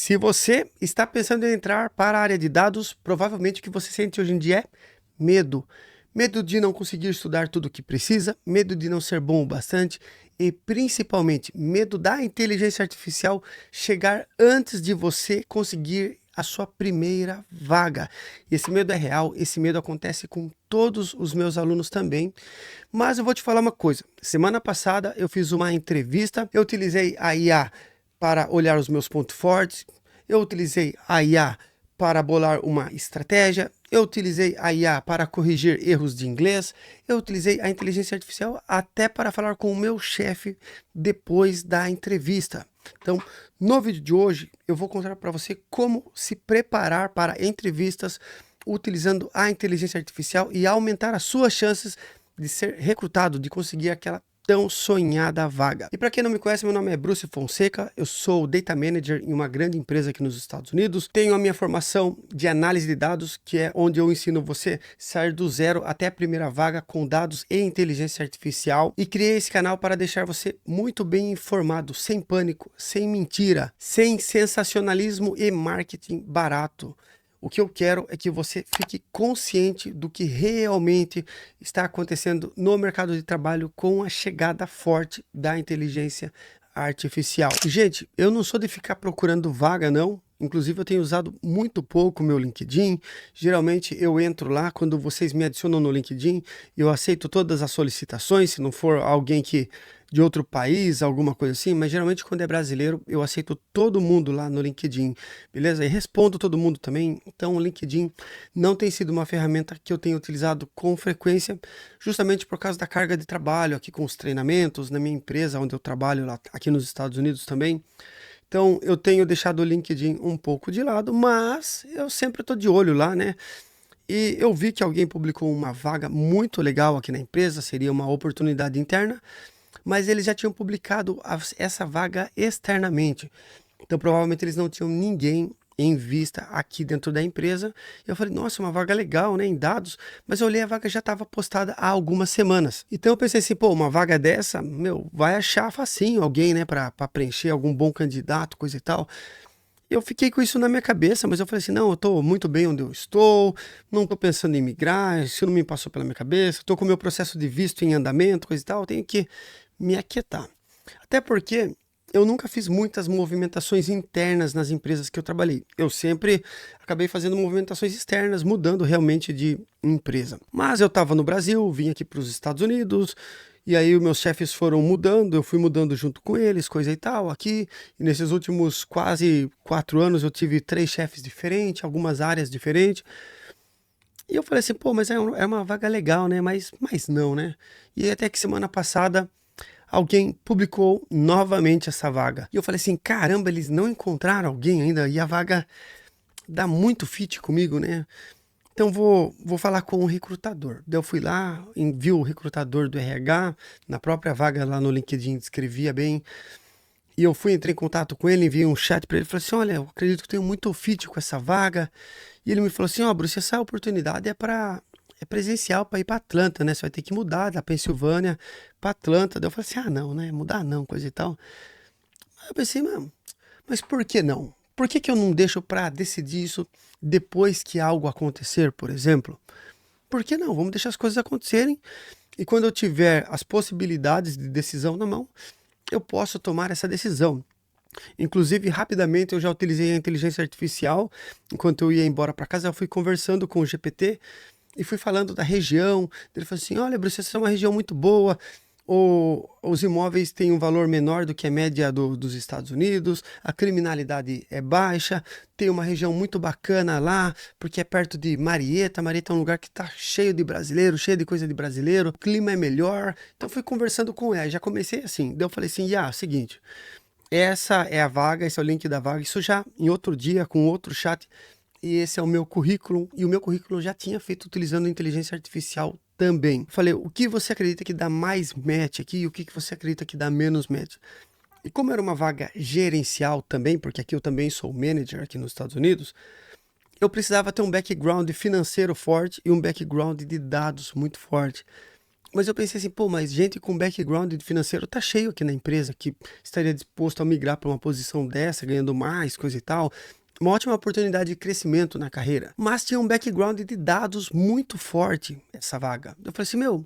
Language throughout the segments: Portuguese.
Se você está pensando em entrar para a área de dados, provavelmente o que você sente hoje em dia é medo. Medo de não conseguir estudar tudo o que precisa, medo de não ser bom o bastante e principalmente medo da inteligência artificial chegar antes de você conseguir a sua primeira vaga. Esse medo é real, esse medo acontece com todos os meus alunos também. Mas eu vou te falar uma coisa. Semana passada eu fiz uma entrevista, eu utilizei a IA para olhar os meus pontos fortes, eu utilizei a IA para bolar uma estratégia, eu utilizei a IA para corrigir erros de inglês, eu utilizei a inteligência artificial até para falar com o meu chefe depois da entrevista. Então, no vídeo de hoje, eu vou contar para você como se preparar para entrevistas utilizando a inteligência artificial e aumentar as suas chances de ser recrutado, de conseguir aquela tão sonhada vaga. E para quem não me conhece, meu nome é Bruce Fonseca, eu sou Data Manager em uma grande empresa aqui nos Estados Unidos. Tenho a minha formação de análise de dados, que é onde eu ensino você sair do zero até a primeira vaga com dados e inteligência artificial. E criei esse canal para deixar você muito bem informado, sem pânico, sem mentira, sem sensacionalismo e marketing barato. O que eu quero é que você fique consciente do que realmente está acontecendo no mercado de trabalho com a chegada forte da inteligência artificial. Gente, eu não sou de ficar procurando vaga, não. Inclusive, eu tenho usado muito pouco o meu LinkedIn. Geralmente, eu entro lá, quando vocês me adicionam no LinkedIn, eu aceito todas as solicitações, se não for alguém que de outro país, alguma coisa assim, mas geralmente quando é brasileiro, eu aceito todo mundo lá no LinkedIn, beleza? E respondo todo mundo também. Então, o LinkedIn não tem sido uma ferramenta que eu tenho utilizado com frequência, justamente por causa da carga de trabalho aqui com os treinamentos, na minha empresa, onde eu trabalho lá, aqui nos Estados Unidos também. Então, eu tenho deixado o LinkedIn um pouco de lado, mas eu sempre estou de olho lá, né? E eu vi que alguém publicou uma vaga muito legal aqui na empresa, seria uma oportunidade interna, mas eles já tinham publicado essa vaga externamente. Então, provavelmente eles não tinham ninguém em vista aqui dentro da empresa. Eu falei, nossa, uma vaga legal, né, em dados. Mas eu olhei, a vaga já estava postada há algumas semanas. Então eu pensei assim, pô, uma vaga dessa, meu, vai achar facinho alguém, né, para preencher, algum bom candidato, coisa e tal. Eu fiquei com isso na minha cabeça, mas eu falei assim, não, eu estou muito bem onde eu estou, não estou pensando em migrar, isso não me passou pela minha cabeça, estou com o meu processo de visto em andamento, coisa e tal, eu tenho que me aquietar. Até porque eu nunca fiz muitas movimentações internas nas empresas que eu trabalhei. Eu sempre acabei fazendo movimentações externas, mudando realmente de empresa. Mas eu estava no Brasil, vim aqui para os Estados Unidos, e aí os meus chefes foram mudando, eu fui mudando junto com eles, coisa e tal, aqui. E nesses últimos quase 4 anos eu tive 3 chefes diferentes, algumas áreas diferentes. E eu falei assim, pô, mas é uma vaga legal, né? Mas não, né? E até que semana passada alguém publicou novamente essa vaga. E eu falei assim, caramba, eles não encontraram alguém ainda e a vaga dá muito fit comigo, né? Então vou falar com o recrutador. Daí eu fui lá, vi o recrutador do RH, na própria vaga lá no LinkedIn, escrevia bem. E eu entrei em contato com ele, enviei um chat para ele, falei assim, olha, eu acredito que tenho muito fit com essa vaga. E ele me falou assim, ó, Bruce, essa oportunidade é presencial para ir para Atlanta, né? Você vai ter que mudar da Pensilvânia para Atlanta. Daí eu falei assim, ah, não, né? Mudar não, coisa e tal. Aí eu pensei, mano, mas por que não? Por que eu não deixo para decidir isso depois que algo acontecer, por exemplo? Por que não? Vamos deixar as coisas acontecerem. E quando eu tiver as possibilidades de decisão na mão, eu posso tomar essa decisão. Inclusive, rapidamente eu já utilizei a inteligência artificial. Enquanto eu ia embora para casa, eu fui conversando com o GPT e fui falando da região. Ele falou assim, olha, Bruce, essa é uma região muito boa, os imóveis têm um valor menor do que a média dos Estados Unidos, a criminalidade é baixa, tem uma região muito bacana lá, porque é perto de Marietta. Marietta é um lugar que está cheio de brasileiro, cheio de coisa de brasileiro, o clima é melhor. Então fui conversando com ela, já comecei assim, daí eu falei assim, seguinte, essa é a vaga, esse é o link da vaga, isso já em outro dia, com outro chat, e esse é o meu currículo, e o meu currículo já tinha feito utilizando a inteligência artificial também. Falei, o que você acredita que dá mais match aqui e o que você acredita que dá menos match? E como era uma vaga gerencial também, porque aqui eu também sou manager aqui nos Estados Unidos, eu precisava ter um background financeiro forte e um background de dados muito forte. Mas eu pensei assim, pô, mas gente com background financeiro tá cheio aqui na empresa que estaria disposto a migrar para uma posição dessa, ganhando mais, coisa e tal. Uma ótima oportunidade de crescimento na carreira. Mas tinha um background de dados muito forte essa vaga. Eu falei assim, meu,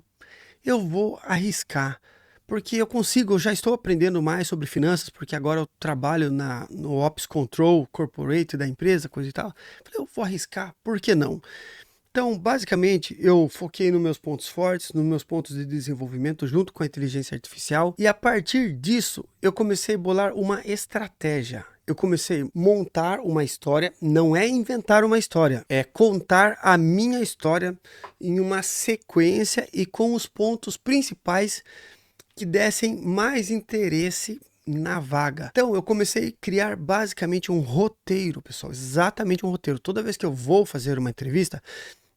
eu vou arriscar. Porque eu consigo, eu já estou aprendendo mais sobre finanças, porque agora eu trabalho no Ops Control Corporate da empresa, coisa e tal. Falei, eu vou arriscar, por que não? Então, basicamente, eu foquei nos meus pontos fortes, nos meus pontos de desenvolvimento junto com a inteligência artificial, e a partir disso, eu comecei a bolar uma estratégia. Eu comecei a montar uma história, não é inventar uma história, é contar a minha história em uma sequência e com os pontos principais que dessem mais interesse na vaga. Então, eu comecei a criar basicamente um roteiro, pessoal, exatamente um roteiro. Toda vez que eu vou fazer uma entrevista,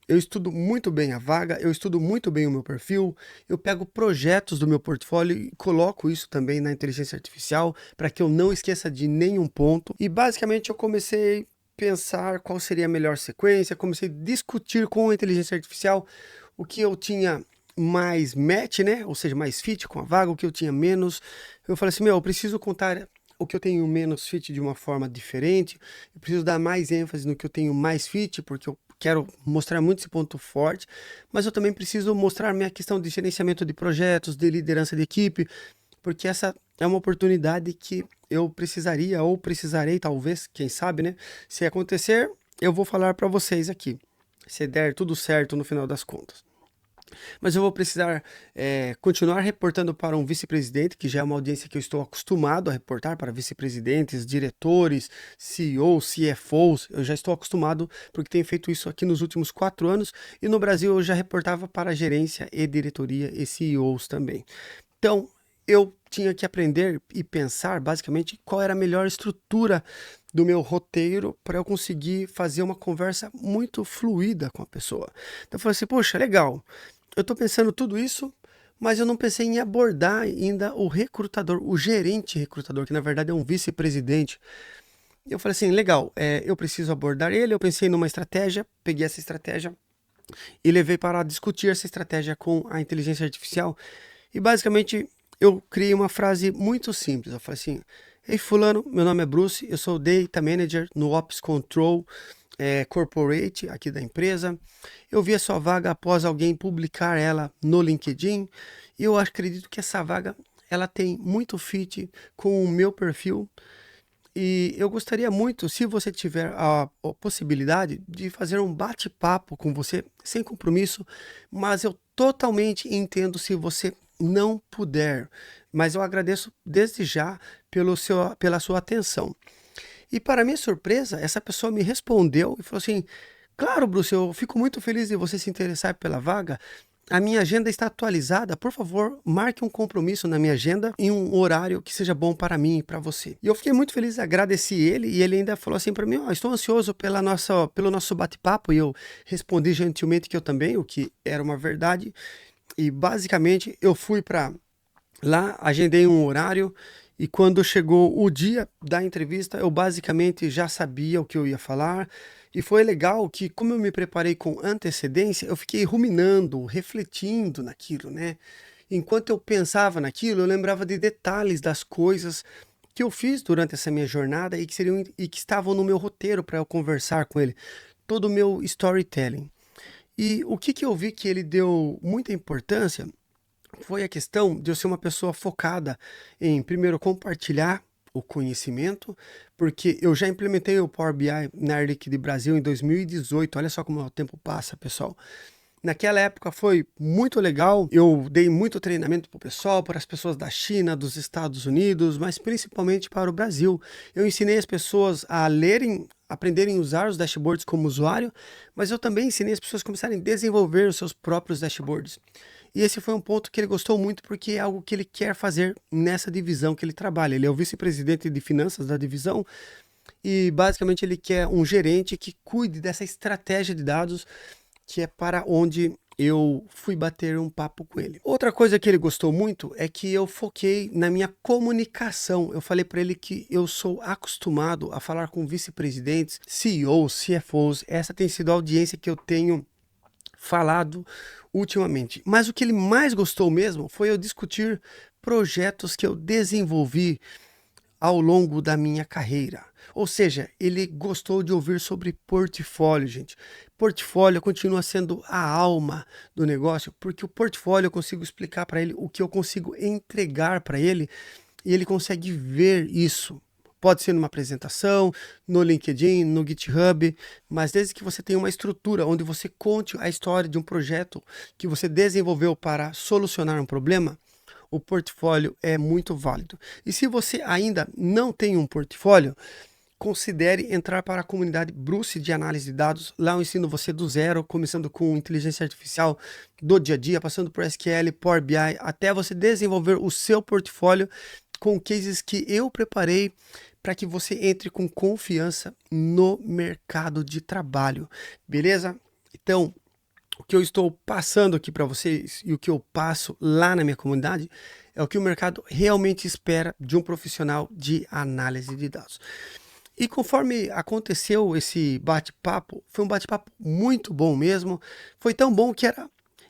eu estudo muito bem a vaga, eu estudo muito bem o meu perfil, eu pego projetos do meu portfólio e coloco isso também na inteligência artificial para que eu não esqueça de nenhum ponto. E basicamente eu comecei a pensar qual seria a melhor sequência, comecei a discutir com a inteligência artificial o que eu tinha mais match, né? Ou seja, mais fit com a vaga, o que eu tinha menos. Eu falei assim, meu, eu preciso contar o que eu tenho menos fit de uma forma diferente, eu preciso dar mais ênfase no que eu tenho mais fit, porque eu quero mostrar muito esse ponto forte, mas eu também preciso mostrar minha questão de gerenciamento de projetos, de liderança de equipe, porque essa é uma oportunidade que eu precisaria ou precisarei, talvez, quem sabe, né? Se acontecer, eu vou falar para vocês aqui, se der tudo certo no final das contas. Mas eu vou precisar continuar reportando para um vice-presidente, que já é uma audiência que eu estou acostumado a reportar para vice-presidentes, diretores, CEOs, CFOs. Eu já estou acostumado porque tenho feito isso aqui nos últimos 4 anos e no Brasil eu já reportava para a gerência e diretoria e CEOs também. Então, eu tinha que aprender e pensar basicamente qual era a melhor estrutura do meu roteiro para eu conseguir fazer uma conversa muito fluida com a pessoa. Então eu falei assim, poxa, legal, eu estou pensando tudo isso, mas eu não pensei em abordar ainda o recrutador, o gerente recrutador, que na verdade é um vice-presidente. Eu falei assim, legal, eu preciso abordar ele, eu pensei numa estratégia, peguei essa estratégia e levei para discutir essa estratégia com a inteligência artificial. E basicamente eu criei uma frase muito simples. Eu falei assim, ei fulano, meu nome é Bruce, eu sou Data Manager no Ops Control Corporate aqui da empresa. Eu vi a sua vaga após alguém publicar ela no LinkedIn e eu acredito que essa vaga ela tem muito fit com o meu perfil e eu gostaria muito, se você tiver a possibilidade, de fazer um bate-papo com você, sem compromisso, mas eu totalmente entendo se você não puder. Mas eu agradeço desde já pela sua atenção. E para minha surpresa, essa pessoa me respondeu e falou assim: claro, Bruce, eu fico muito feliz de você se interessar pela vaga. A minha agenda está atualizada. Por favor, marque um compromisso na minha agenda em um horário que seja bom para mim e para você. E eu fiquei muito feliz, agradeci ele e ele ainda falou assim para mim: estou ansioso pelo nosso bate-papo. E eu respondi gentilmente que eu também, o que era uma verdade. E basicamente eu fui para lá, agendei um horário e quando chegou o dia da entrevista, eu basicamente já sabia o que eu ia falar. E foi legal que, como eu me preparei com antecedência, eu fiquei ruminando, refletindo naquilo, né? Enquanto eu pensava naquilo, eu lembrava de detalhes das coisas que eu fiz durante essa minha jornada e que estavam no meu roteiro para eu conversar com ele. Todo o meu storytelling. E o que que eu vi que ele deu muita importância foi a questão de eu ser uma pessoa focada em, primeiro, compartilhar o conhecimento, porque eu já implementei o Power BI na Air Liquide Brasil em 2018. Olha só como o tempo passa, pessoal. Naquela época foi muito legal, eu dei muito treinamento para o pessoal, para as pessoas da China, dos Estados Unidos, mas principalmente para o Brasil. Eu ensinei as pessoas a lerem, aprenderem a usar os dashboards como usuário, mas eu também ensinei as pessoas a começarem a desenvolver os seus próprios dashboards. E esse foi um ponto que ele gostou muito porque é algo que ele quer fazer nessa divisão que ele trabalha. Ele é o vice-presidente de finanças da divisão e basicamente ele quer um gerente que cuide dessa estratégia de dados que é para onde eu fui bater um papo com ele. Outra coisa que ele gostou muito é que eu foquei na minha comunicação. Eu falei para ele que eu sou acostumado a falar com vice-presidentes, CEOs, CFOs. Essa tem sido a audiência que eu tenho falado ultimamente. Mas o que ele mais gostou mesmo foi eu discutir projetos que eu desenvolvi ao longo da minha carreira. Ou seja, ele gostou de ouvir sobre portfólio, gente. Portfólio continua sendo a alma do negócio, porque o portfólio eu consigo explicar para ele o que eu consigo entregar para ele e ele consegue ver isso. Pode ser numa apresentação, no LinkedIn, no GitHub, mas desde que você tenha uma estrutura onde você conte a história de um projeto que você desenvolveu para solucionar um problema, o portfólio é muito válido. E se você ainda não tem um portfólio, considere entrar para a comunidade Bruce de análise de dados. Lá eu ensino você do zero, começando com inteligência artificial do dia a dia, passando por SQL, Power BI, até você desenvolver o seu portfólio com cases que eu preparei para que você entre com confiança no mercado de trabalho. Beleza? Então, o que eu estou passando aqui para vocês e o que eu passo lá na minha comunidade é o que o mercado realmente espera de um profissional de análise de dados. E conforme aconteceu esse bate-papo, foi um bate-papo muito bom mesmo. Foi tão bom que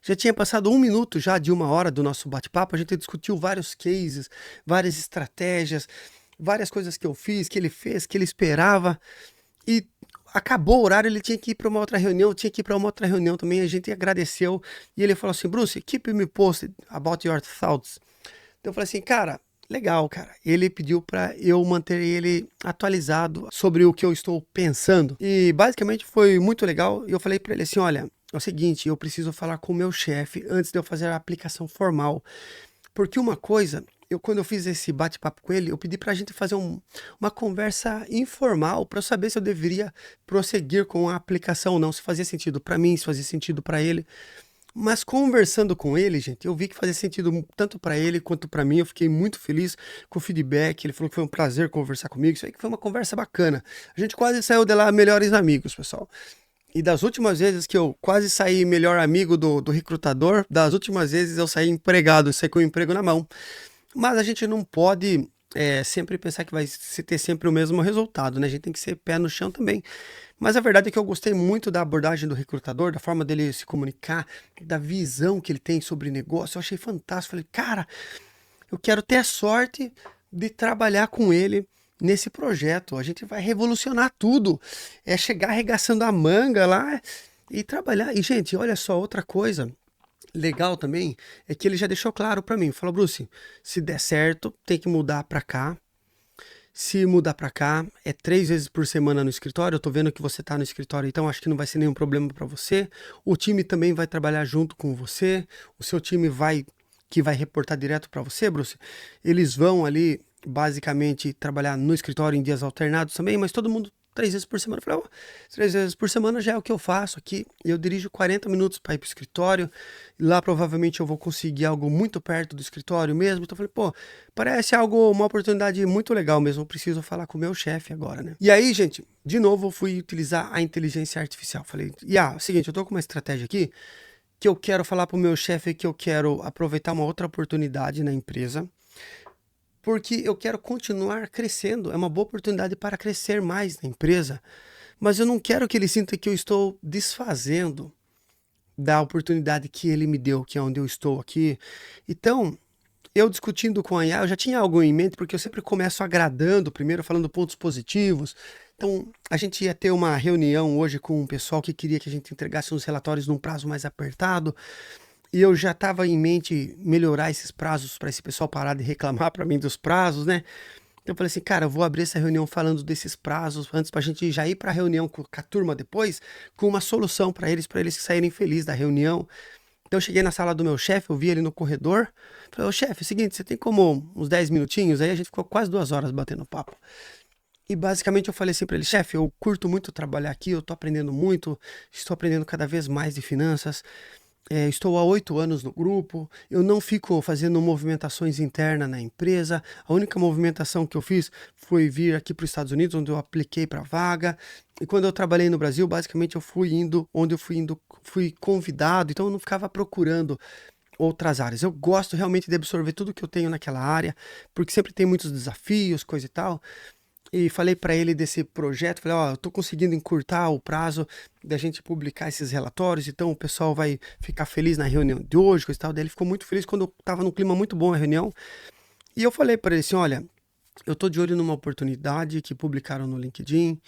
já tinha passado 1 minuto já de 1 hora do nosso bate-papo. A gente discutiu vários cases, várias estratégias, várias coisas que eu fiz, que ele fez, que ele esperava. E acabou o horário, ele tinha que ir para uma outra reunião, eu tinha que ir para uma outra reunião também. A gente agradeceu e ele falou assim: Bruce, keep me posted about your thoughts. Então eu falei assim, cara, legal, cara. Ele pediu para eu manter ele atualizado sobre o que eu estou pensando. E basicamente foi muito legal. E eu falei para ele assim, olha, é o seguinte, eu preciso falar com o meu chefe antes de eu fazer a aplicação formal. Porque uma coisa, quando eu fiz esse bate-papo com ele, eu pedi para a gente fazer uma conversa informal para eu saber se eu deveria prosseguir com a aplicação ou não, se fazia sentido para mim, se fazia sentido para ele. Mas conversando com ele, gente, eu vi que fazia sentido tanto para ele quanto para mim. Eu fiquei muito feliz com o feedback. Ele falou que foi um prazer conversar comigo. Isso aí que foi uma conversa bacana. A gente quase saiu de lá melhores amigos, pessoal. E das últimas vezes que eu quase saí melhor amigo do recrutador, das últimas vezes eu saí empregado, saí com o emprego na mão. Mas a gente não pode sempre pensar que vai ter sempre o mesmo resultado, né? A gente tem que ser pé no chão também. Mas a verdade é que eu gostei muito da abordagem do recrutador, da forma dele se comunicar, da visão que ele tem sobre negócio. Eu achei fantástico. Falei, cara, eu quero ter a sorte de trabalhar com ele nesse projeto. A gente vai revolucionar tudo. É chegar arregaçando a manga lá e trabalhar. E, gente, olha só, outra coisa legal também é que ele já deixou claro para mim. Falou, Bruce, se der certo, tem que mudar para cá. Se mudar para cá, é 3 vezes por semana no escritório. Eu tô vendo que você tá no escritório, então acho que não vai ser nenhum problema para você. O time também vai trabalhar junto com você. O seu time que vai reportar direto para você, Bruce. Eles vão ali basicamente trabalhar no escritório em dias alternados também, mas todo mundo 3 vezes por semana. Eu falei, 3 vezes por semana já é o que eu faço aqui. Eu dirijo 40 minutos para ir pro escritório. Lá provavelmente eu vou conseguir algo muito perto do escritório mesmo. Então eu falei, pô, parece uma oportunidade muito legal mesmo. Eu preciso falar com o meu chefe agora, né? E aí, gente, de novo eu fui utilizar a inteligência artificial. Falei, seguinte, eu tô com uma estratégia aqui que eu quero falar pro meu chefe que eu quero aproveitar uma outra oportunidade na empresa, porque eu quero continuar crescendo. É uma boa oportunidade para crescer mais na empresa, mas eu não quero que ele sinta que eu estou desfazendo da oportunidade que ele me deu, que é onde eu estou aqui. Então, eu discutindo com a IA, eu já tinha algo em mente, porque eu sempre começo agradando primeiro, falando pontos positivos. Então, a gente ia ter uma reunião hoje com um pessoal que queria que a gente entregasse uns relatórios num prazo mais apertado. E eu já estava em mente melhorar esses prazos para esse pessoal parar de reclamar para mim dos prazos, né? Então eu falei assim, cara, eu vou abrir essa reunião falando desses prazos antes para a gente já ir para a reunião com a turma depois com uma solução para eles saírem felizes da reunião. Então eu cheguei na sala do meu chefe, eu vi ele no corredor, falei, ô chefe, é o seguinte, você tem como uns 10 minutinhos? Aí a gente ficou quase 2 horas batendo papo. E basicamente eu falei assim para ele, chefe, eu curto muito trabalhar aqui, eu tô aprendendo muito, estou aprendendo cada vez mais de finanças. Estou há 8 anos no grupo, eu não fico fazendo movimentações internas na empresa. A única movimentação que eu fiz foi vir aqui para os Estados Unidos, onde eu apliquei para vaga. E quando eu trabalhei no Brasil, basicamente eu fui indo, onde eu fui indo, fui convidado, então eu não ficava procurando outras áreas. Eu gosto realmente de absorver tudo que eu tenho naquela área, porque sempre tem muitos desafios, coisa e tal. e falei para ele desse projeto, falei, ó, eu tô conseguindo encurtar o prazo da gente publicar esses relatórios, então o pessoal vai ficar feliz na reunião de hoje, coisa e tal. Daí ele ficou muito feliz quando tava num clima muito bom a reunião. E eu falei para ele assim, olha, eu tô de olho numa oportunidade que publicaram no LinkedIn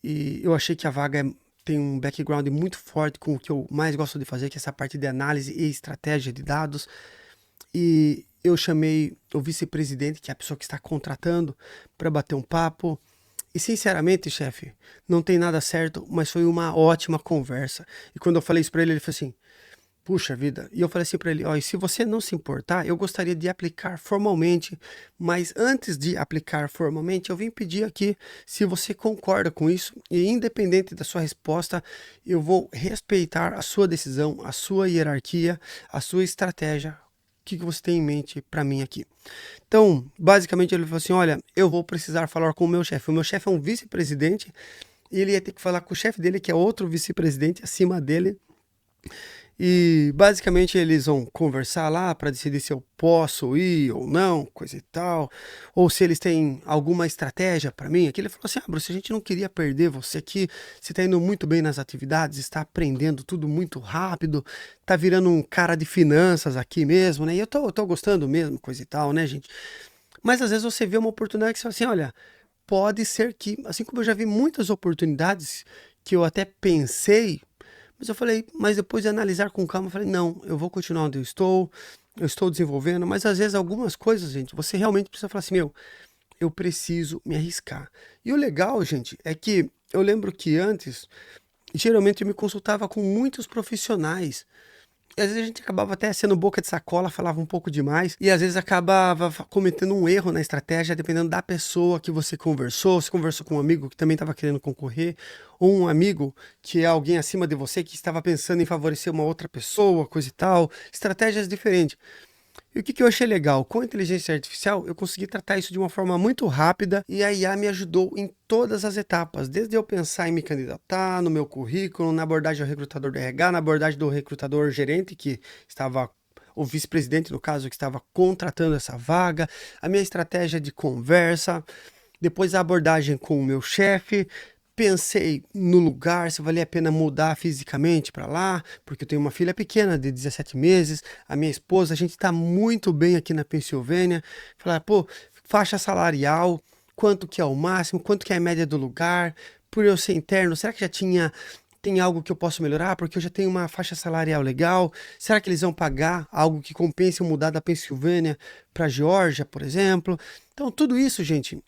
e eu achei que a vaga tem um background muito forte com o que eu mais gosto de fazer, que é essa parte de análise e estratégia de dados. E eu chamei o vice-presidente, que é a pessoa que está contratando, para bater um papo. E sinceramente, chefe, não tem nada certo, mas foi uma ótima conversa. E quando eu falei isso para ele, ele falou assim: puxa vida. E eu falei assim para ele: ó, e se você não se importar, eu gostaria de aplicar formalmente, mas antes de aplicar formalmente, eu vim pedir aqui se você concorda com isso. E independente da sua resposta, eu vou respeitar a sua decisão, a sua hierarquia, a sua estratégia. O que você tem em mente para mim aqui? Então, basicamente, ele falou assim: olha, eu vou precisar falar com o meu chefe. O meu chefe é um vice-presidente e ele ia ter que falar com o chefe dele, que é outro vice-presidente acima dele. E basicamente eles vão conversar lá para decidir se eu posso ir ou não, coisa e tal, ou se eles têm alguma estratégia para mim. Aqui ele falou assim: ah, Bruce, a gente não queria perder você aqui, você está indo muito bem nas atividades, está aprendendo tudo muito rápido, tá virando um cara de finanças aqui mesmo, né? E eu tô gostando mesmo, coisa e tal, né, gente? Mas às vezes você vê uma oportunidade que você fala assim: olha, pode ser que, assim como eu já vi muitas oportunidades que eu até pensei, mas eu falei, mas depois de analisar com calma, eu falei, não, eu vou continuar onde eu estou desenvolvendo, mas às vezes algumas coisas, gente, você realmente precisa falar assim, meu, eu preciso me arriscar. E o legal, gente, é que eu lembro que antes, geralmente eu me consultava com muitos profissionais, e às vezes a gente acabava até sendo boca de sacola, falava um pouco demais, e às vezes acabava cometendo um erro na estratégia, dependendo da pessoa que você conversou. Você conversou com um amigo que também estava querendo concorrer, ou um amigo que é alguém acima de você que estava pensando em favorecer uma outra pessoa, coisa e tal, estratégias diferentes. E o que eu achei legal? Com a inteligência artificial, eu consegui tratar isso de uma forma muito rápida e a IA me ajudou em todas as etapas, desde eu pensar em me candidatar, no meu currículo, na abordagem do recrutador do RH, na abordagem do recrutador gerente, que estava, o vice-presidente, no caso, que estava contratando essa vaga, a minha estratégia de conversa, depois a abordagem com o meu chefe. Pensei no lugar, se valia a pena mudar fisicamente para lá, porque eu tenho uma filha pequena de 17 meses, a minha esposa, a gente está muito bem aqui na Pensilvânia. Falar, pô, faixa salarial, quanto que é o máximo, quanto que é a média do lugar, por eu ser interno, será que tem algo que eu posso melhorar? Porque eu já tenho uma faixa salarial legal. Será que eles vão pagar algo que compense eu mudar da Pensilvânia para Geórgia, por exemplo? Então, tudo isso, gente,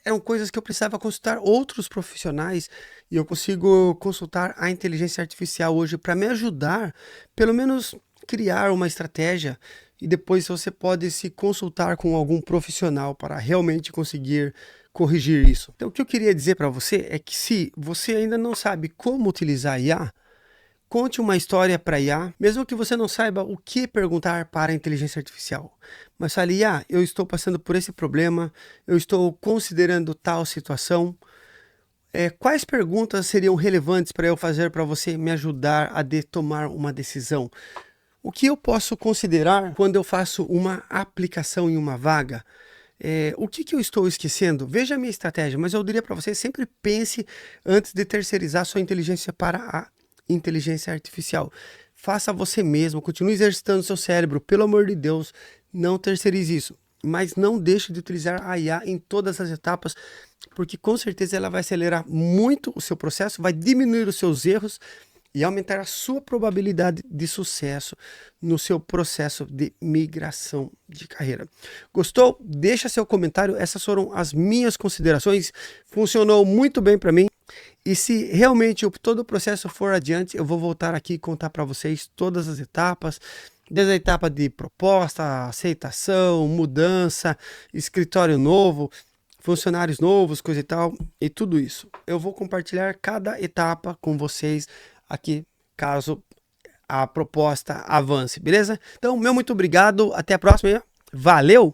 eram coisas que eu precisava consultar outros profissionais e eu consigo consultar a inteligência artificial hoje para me ajudar, pelo menos criar uma estratégia e depois você pode se consultar com algum profissional para realmente conseguir corrigir isso. Então, o que eu queria dizer para você é que se você ainda não sabe como utilizar a IA, conte uma história para IA, mesmo que você não saiba o que perguntar para a inteligência artificial. Mas fale, IA, eu estou passando por esse problema, eu estou considerando tal situação. Quais perguntas seriam relevantes para eu fazer para você me ajudar a tomar uma decisão? O que eu posso considerar quando eu faço uma aplicação em uma vaga? O que eu estou esquecendo? Veja a minha estratégia, mas eu diria para você, sempre pense antes de terceirizar sua inteligência para a inteligência artificial. Faça você mesmo, continue exercitando seu cérebro, pelo amor de Deus, não terceirize isso. Mas não deixe de utilizar a IA em todas as etapas, porque com certeza ela vai acelerar muito o seu processo, vai diminuir os seus erros e aumentar a sua probabilidade de sucesso no seu processo de migração de carreira. Gostou? Deixa seu comentário. Essas foram as minhas considerações. Funcionou muito bem para mim. E se realmente todo o processo for adiante, eu vou voltar aqui e contar para vocês todas as etapas, desde a etapa de proposta, aceitação, mudança, escritório novo, funcionários novos, coisa e tal, e tudo isso. Eu vou compartilhar cada etapa com vocês aqui, caso a proposta avance, beleza? Então, meu muito obrigado, até a próxima, valeu!